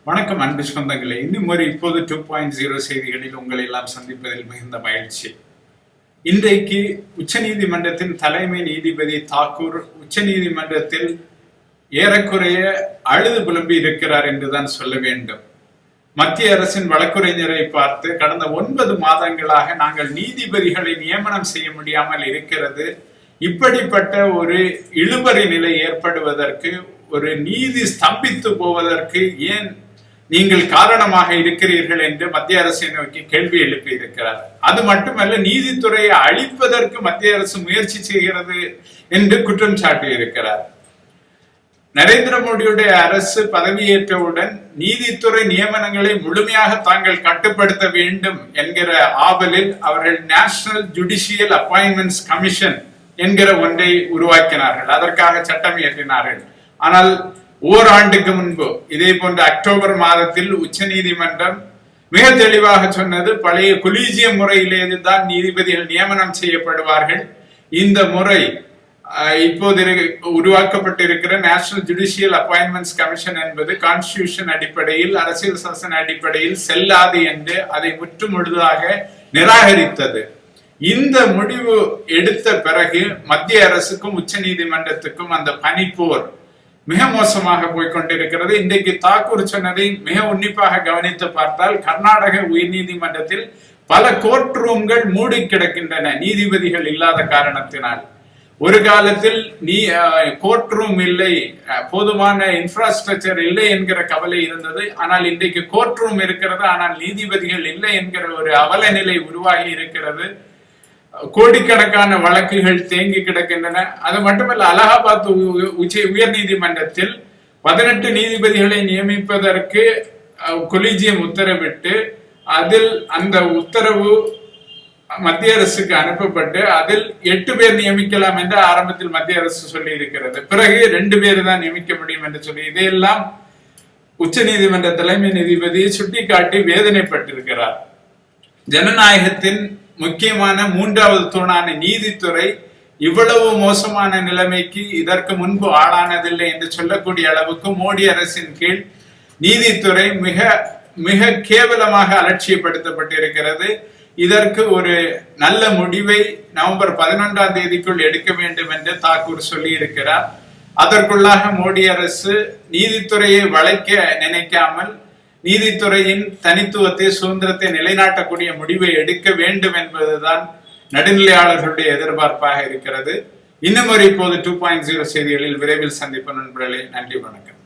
வணக்கம் அன்பு சொந்தங்களே. இன்னும் ஒரு இப்போது 2.0 செய்திகளில் உங்களை எல்லாம் சந்திப்பதில் மிகுந்த மகிழ்ச்சி. இன்றைக்கு உச்சநீதிமன்றத்தின் தலைமை நீதிபதி தாக்கூர் உச்சநீதிமன்றத்தில் ஏறக்குறைய அழுது புலம்பி இருக்கிறார் என்றுதான் சொல்ல வேண்டும். மத்திய அரசின் வழக்குரைஞரை பார்த்து கடந்த 9 மாதங்களாக நாங்கள் நீதிபதிகளை நியமனம் செய்ய முடியாமல் இருக்கிறது, இப்படிப்பட்ட ஒரு இழுபறி நிலை ஏற்படுவதற்கு, ஒரு நீதி ஸ்தம்பித்து போவதற்கு ஏன் நீங்கள் காரணமாக இருக்கிறீர்கள் என்று மத்திய அரசை நோக்கி கேள்வி எழுப்பி இருக்கிறார். அது மட்டுமல்ல, நீதித்துறையை அழிப்பதற்கு மத்திய அரசு முயற்சி செய்கிறது என்று குற்றம் சாட்டி இருக்கிறார். நரேந்திர மோடியுடைய அரசு பதவியேற்றவுடன் நீதித்துறை நியமனங்களை முழுமையாக தாங்கள் கட்டுப்படுத்த வேண்டும் என்கிற ஆவலில் அவர்கள் நேஷனல் ஜுடிஷியல் அப்பாயின்மெண்ட்ஸ் கமிஷன் என்கிற ஒன்றை உருவாக்கினார்கள். அதற்காக சட்டம் இயற்றினார்கள். ஆனால் ஓராண்டுக்கு முன்பு இதே போன்ற அக்டோபர் மாதத்தில் உச்ச நீதிமன்றம் மிக தெளிவாக சொன்னது, பழைய கொலீஜிய முறையிலேயே தான் நீதிபதிகள் நியமனம் செய்யப்படுவார்கள். இந்த முறை இப்போது உருவாக்கப்பட்டிருக்கிற நேஷனல் ஜுடிஷியல் அப்பாயின்மெண்ட்ஸ் கமிஷன் என்பது கான்ஸ்டிடியூஷன் அடிப்படையில், அரசியல் சாசன அடிப்படையில் செல்லாது என்று அதை முற்றுமுழுதாக நிராகரித்தது. இந்த முடிவு எடுத்த பிறகு மத்திய அரசுக்கும் உச்ச நீதிமன்றத்துக்கும் அந்த பனிப்போர் மிக மோசமாக போய்கொண்டிருக்கிறது. இன்றைக்கு தாக்கூர் சொன்னதை மிக உன்னிப்பாக கவனித்து பார்த்தால், கர்நாடக உயர் நீதிமன்றத்தில் பல கோர்ட் ரூம்கள் மூடி கிடக்கின்றன நீதிபதிகள் இல்லாத காரணத்தினால். ஒரு காலத்தில் கோர்ட் ரூம் இல்லை, போதுமான இன்ஃப்ராஸ்ட்ரக்சர் இல்லை என்கிற கவலை இருந்தது. ஆனால் இன்றைக்கு கோர்ட் ரூம் இருக்கிறது, ஆனால் நீதிபதிகள் இல்லை என்கிற ஒரு அவல நிலை உருவாகி இருக்கிறது. கோடிக்கணக்கான வழக்குகள் தேங்கி கிடக்கின்றன. அது மட்டுமல்ல, அலகாபாத் உயர் நீதிமன்றத்தில் 18 நீதிபதிகளை நியமிப்பதற்கு கொலீஜியம் உத்தரவிட்டு, அதில் அந்த உத்தரவு மத்திய அரசுக்கு அனுப்பப்பட்டு அதில் 8 பேர் நியமிக்கலாம் என்று ஆரம்பத்தில் மத்திய அரசு சொல்லி இருக்கிறது. பிறகு 2 பேர் தான் நியமிக்க முடியும் என்று சொல்லி இதையெல்லாம் உச்ச நீதிமன்ற தலைமை நீதிபதி சுட்டிக்காட்டி வேதனைப்பட்டிருக்கிறார். ஜனநாயகத்தின் முக்கியமான 3வது தூணான நீதித்துறை இவ்வளவு மோசமான நிலைமைக்கு இதற்கு முன்பு ஆளானதில்லை என்று சொல்லக்கூடிய அளவுக்கு மோடி அரசின் கீழ் நீதித்துறை மிக மிக கேவலமாக அலட்சியப்படுத்தப்பட்டிருக்கிறது. இதற்கு ஒரு நல்ல முடிவை நவம்பர் 11ஆம் தேதிக்குள் எடுக்க வேண்டும் என்று தாக்கூர் சொல்லி இருக்கிறார். அதற்குள்ளாக மோடி அரசு நீதித்துறையை வளைக்க நினைக்காமல் நீதித்துறையின் தனித்துவத்தை, சுதந்திரத்தை நிலைநாட்டக்கூடிய முடிவை எடுக்க வேண்டும் என்பதுதான் நடுநிலையாளர்களுடைய எதிர்பார்ப்பாக இருக்கிறது. இன்னும் ஒரு இப்போது 2.0 செய்திகளில் விரைவில் சந்திப்போம் நண்பர்களே. நன்றி, வணக்கம்.